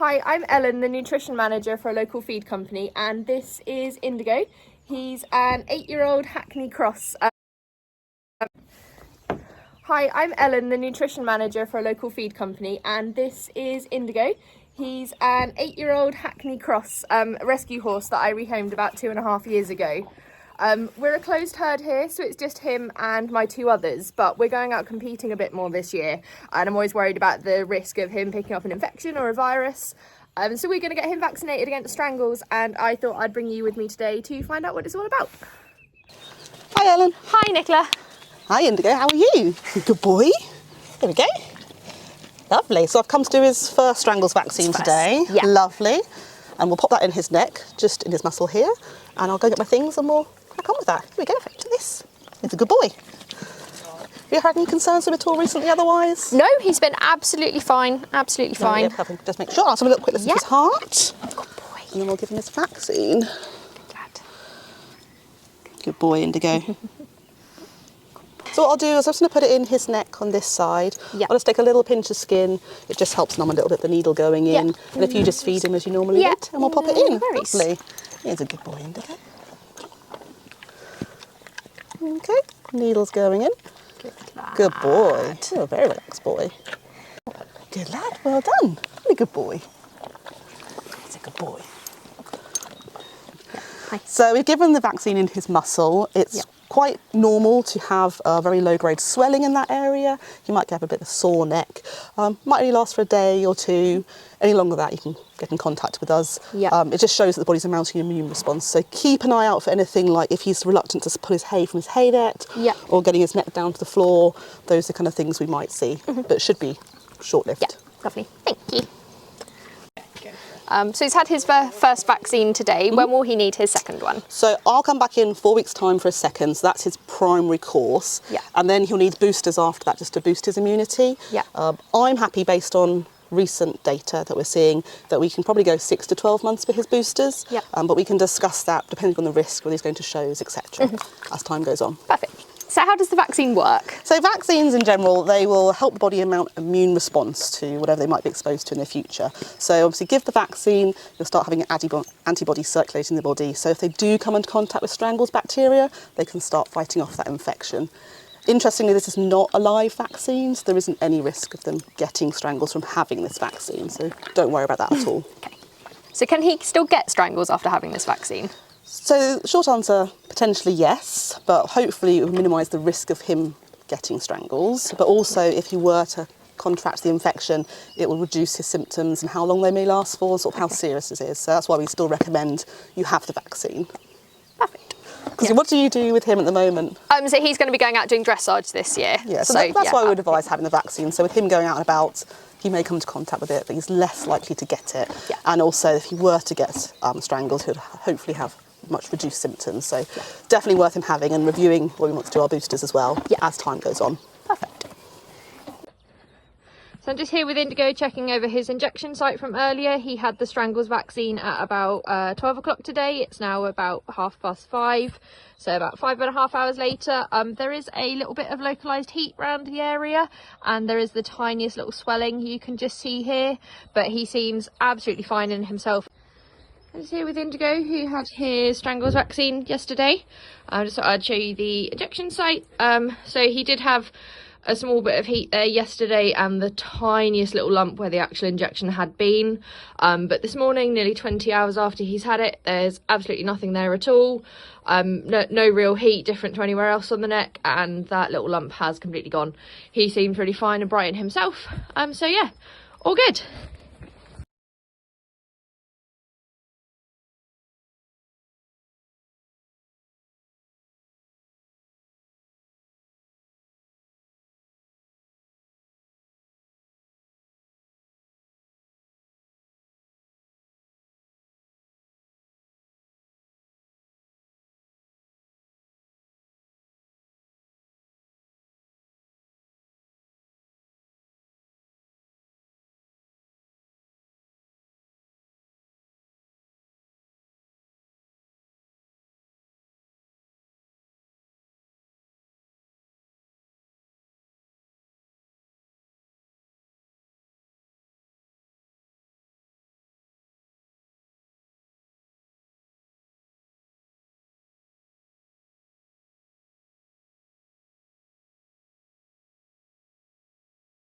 Hi, I'm Ellen, the nutrition manager for a local feed company, and this is Indigo. He's an 8-year-old Hackney Cross. Hi, I'm Ellen, the nutrition manager for a local feed company, and this is Indigo. He's an 8-year-old Hackney Cross rescue horse that I rehomed about 2.5 years ago. We're a closed herd here, so it's just him and my 2 others, but we're going out competing a bit more this year, and I'm always worried about the risk of him picking up an infection or a virus. So we're going to get him vaccinated against strangles, and I thought I'd bring you with me today to find out what it's all about. Hi Ellen. Hi Nicola. Hi Indigo, how are you? Good boy. There we go. Lovely. So I've come to do his first strangles vaccine today. Yeah. Lovely. And we'll pop that in his neck, just in his muscle here. And I'll go get my things and we'll crack on with that. Here we go, look at this. He's a good boy. Have you had any concerns with him at all recently otherwise? No, he's been absolutely fine, absolutely fine. Yeah, perfect. Just make sure. I'll have a little quick listen to his heart. Good boy. And then we'll give him his vaccine. Glad. Good boy, Indigo. So what I'll do is I'm just going to put it in his neck on this side. Yeah. I'll just take a little pinch of skin. It just helps numb a little bit the needle going in. Yeah. And if you just feed him as you normally would, and we'll pop it in. Nice. Lovely. He's a good boy, Indigo. Okay, needle's going in. Good boy. Oh, a very relaxed boy. Good lad, well done. Really good boy. He's a good boy. Hi. So we've given the vaccine in his muscle. It's quite normal to have a very low grade swelling in that area. You might have a bit of a sore neck. Might only last for a day or two. Any longer than that, you can get in contact with us. Yeah. It just shows that the body's mounting an immune response. So keep an eye out for anything like if he's reluctant to pull his hay from his hay net, or getting his neck down to the floor. Those are the kind of things we might see, but it should be short-lived. Yeah, lovely. Thank you. So he's had his first vaccine today. When will he need his second one? So I'll come back in 4 weeks' time for a second. So that's his primary course. Yeah. And then he'll need boosters after that just to boost his immunity. Yeah. I'm happy based on recent data that we're seeing that we can probably go 6 to 12 months for his boosters. Yeah. But we can discuss that depending on the risk, whether he's going to shows, etc. As time goes on. Perfect. So how does the vaccine work? So vaccines in general, they will help the body mount an immune response to whatever they might be exposed to in the future. So obviously give the vaccine, you'll start having antibodies circulating in the body. So if they do come into contact with strangles bacteria, they can start fighting off that infection. Interestingly, this is not a live vaccine, so there isn't any risk of them getting strangles from having this vaccine. So don't worry about that at all. Okay. So can he still get strangles after having this vaccine? So short answer, potentially yes, but hopefully it will minimise the risk of him getting strangles. But also if he were to contract the infection, it will reduce his symptoms and how long they may last for, sort of how serious it is. So that's why we still recommend you have the vaccine. Perfect. Because what do you do with him at the moment? So he's going to be going out doing dressage this year. Yeah, so that's why we would advise having the vaccine. So with him going out and about, he may come into contact with it, but he's less likely to get it. Yeah. And also if he were to get strangles, he would hopefully have much reduced symptoms. So definitely worth him having and reviewing what we want to do our boosters as well as time goes on. Perfect. So I'm just here with Indigo checking over his injection site from earlier. He had the strangles vaccine at about 12 o'clock today. It's now about 5:30, so about 5.5 hours later. There is a little bit of localised heat around the area, and there is the tiniest little swelling you can just see here, but he seems absolutely fine in himself. I'm just here with Indigo, who had his strangles vaccine yesterday. I just thought I'd show you the injection site. So he did have a small bit of heat there yesterday and the tiniest little lump where the actual injection had been. But this morning, nearly 20 hours after he's had it, there's absolutely nothing there at all. No real heat different to anywhere else on the neck, and that little lump has completely gone. He seems really fine and bright in himself. So yeah, all good.